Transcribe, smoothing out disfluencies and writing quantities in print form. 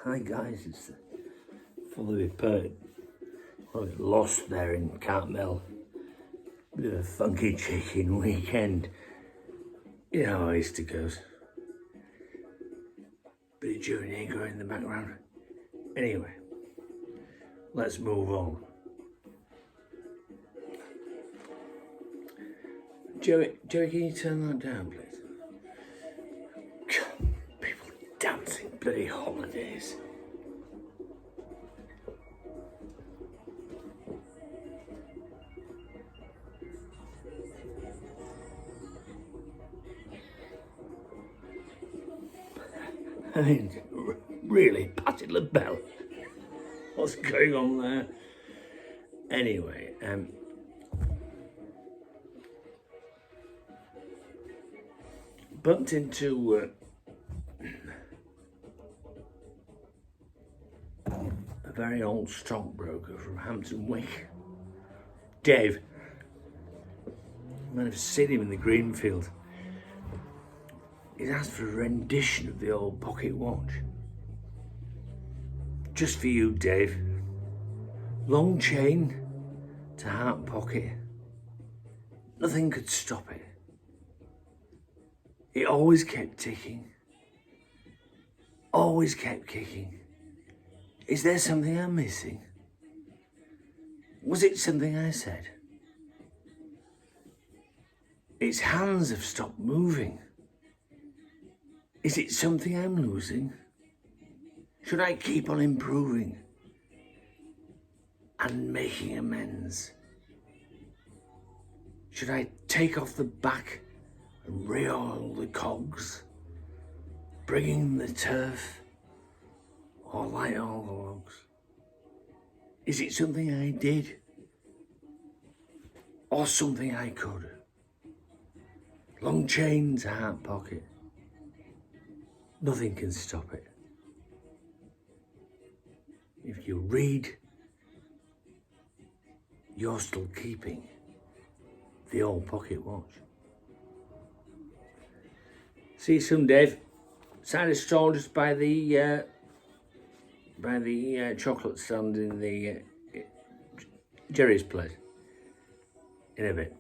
Hi guys, it's fully prepared. Well, lost there in Cartmel. Bit of a funky chicken weekend. You know how Easter goes. Bit of Joey Negro in the background. Anyway, let's move on. Joey, can you turn that down, please? People dancing bloody holidays. I mean, really, Patti Labelle. What's going on there? Anyway, bumped into a very old stockbroker from Hampton Wick, Dave. I might have seen him in the Greenfield. He's asked for a rendition of the old pocket watch. Just for you, Dave. Long chain to heart pocket. Nothing could stop it. It always kept ticking. Always kept kicking. Is there something I'm missing? Was it something I said? Its hands have stopped moving. Is it something I'm losing? Should I keep on improving and making amends? Should I take off the back and re-oil the cogs, bringing the turf or light all the logs? Is it something I did or something I could? Long chains, heart pocket. Nothing can stop it. If you read, you're still keeping the old pocket watch. See you soon, Dave. Side of stall just by the chocolate stand in the Jerry's place. In a bit.